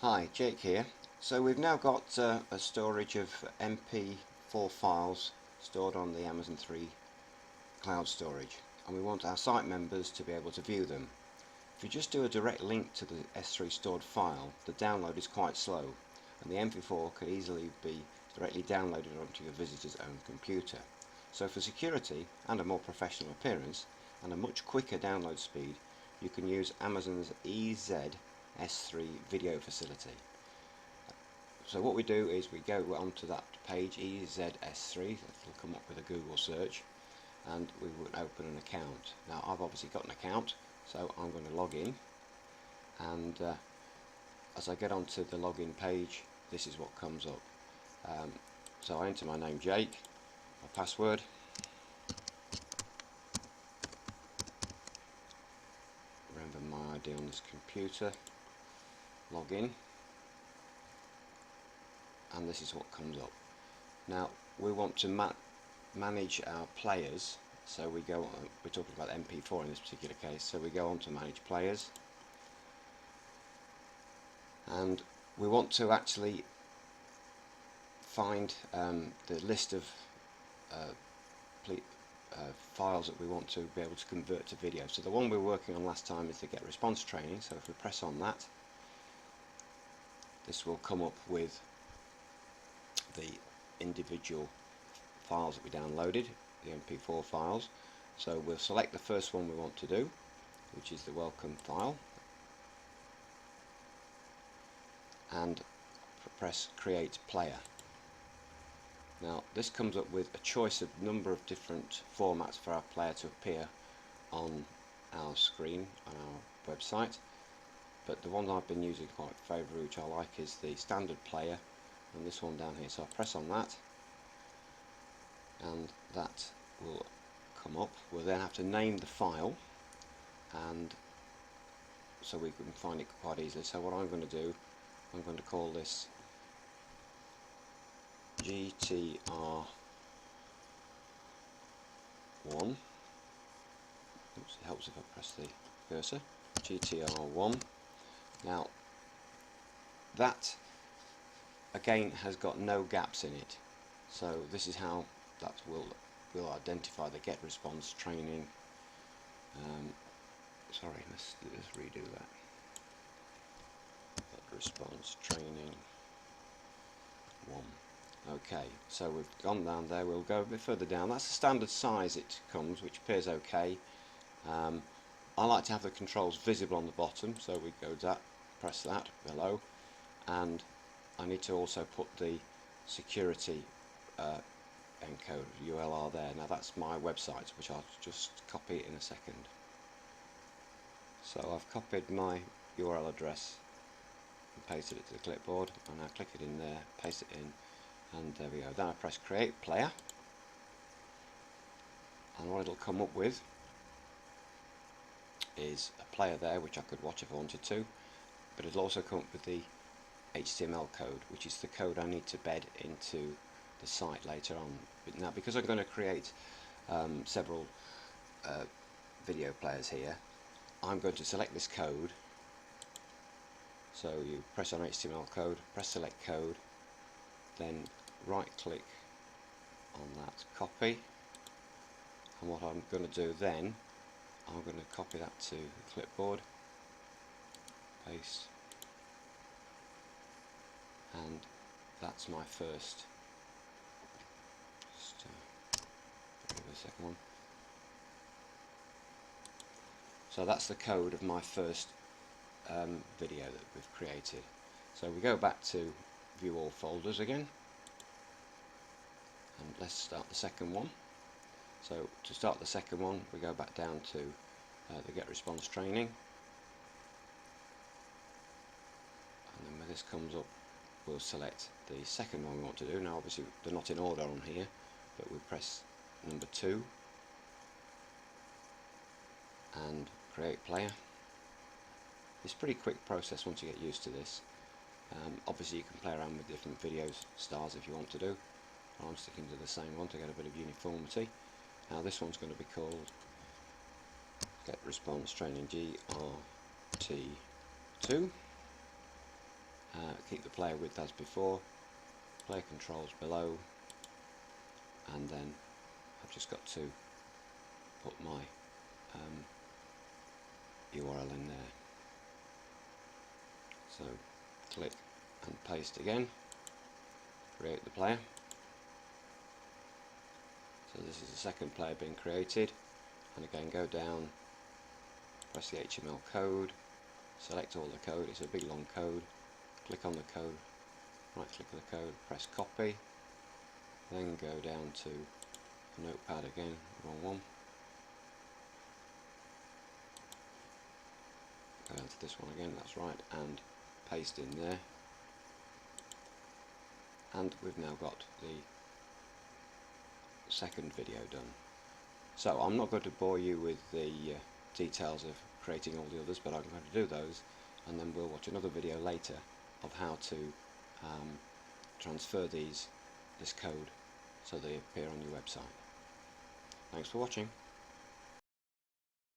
Hi, Jake here. So we've now got a storage of MP4 files stored on the Amazon 3 cloud storage, and we want our site members to be able to view them. If you just do a direct link to the S3 stored file, the download is quite slow, and the MP4 could easily be directly downloaded onto your visitor's own computer. So for security and a more professional appearance and a much quicker download speed, you can use Amazon's EZs3 video facility. So what we do is we go onto that page, EZs3, it'll come up with a Google search, and we will open an account. Now I've obviously got an account, so I'm going to log in, and as I get onto the login page, this is what comes up. So I enter my name, Jake, my password, remember my ID on this computer, log in, and this is what comes up. Now we want to manage our players, so we go on, we're talking about MP4 in this particular case, so we go on to manage players, and we want to actually find the list of files that we want to be able to convert to video. So the one we were working on last time is the get response training, so if we press on that, this will come up with the individual files that we downloaded, the MP4 files. So we'll select the first one we want to do, which is the welcome file, and press create player. Now this comes up with a choice of number of different formats for our player to appear on our screen on our website, but the one I've been using quite favourably, which I like, is the standard player, and this one down here. So I press on that, and that will come up. We'll then have to name the file, and so we can find it quite easily. So what I'm going to do, I'm going to call this GTR1. Oops, it helps if I press the cursor. GTR1. Now that again has got no gaps in it, so this is how that will identify the get response training. Sorry, let's redo that. Get response training 1. Okay, so we've gone down there. We'll go a bit further down. That's the standard size it comes, which appears okay. I like to have the controls visible on the bottom, so we go to that, press that below, and I need to also put the security encode URL there. Now that's my website, which I'll just copy in a second. So I've copied my URL address and pasted it to the clipboard, and I click it in there, paste it in, and there we go. Then I press create player, and what it'll come up with is a player there which I could watch if I wanted to, but it'll also come up with the HTML code, which is the code I need to bed into the site later on. But now, because I'm going to create several video players here, I'm going to select this code. So you press on HTML code, press select code, then right click on that, copy, and what I'm going to do then, I'm going to copy that to the clipboard, paste, and that's my first. Just give it a second one. So that's the code of my first video that we've created. So we go back to view all folders again, and let's start the second one. So to start the second one, we go back down to the get response training, and then when this comes up, we'll select the second one we want to do. Now obviously they're not in order on here, but we press number 2 and create player. It's a pretty quick process once you get used to this. Obviously you can play around with different video styles if you want to do. I'm sticking to the same one to get a bit of uniformity. Now this one's going to be called Get Response Training GRT2, keep the player width as before, player controls below, and then I've just got to put my URL in there. So click and paste again, create the player. So this is the second player being created, and again go down, press the HTML code, select all the code, it's a big long code, click on the code, right click on the code, press copy, then go down to Notepad again, wrong one, go down to this one again, that's right, and paste in there, and we've now got the second video done. So I'm not going to bore you with the details of creating all the others, but I'm going to do those, and then we'll watch another video later of how to transfer this code so they appear on your website. Thanks for watching.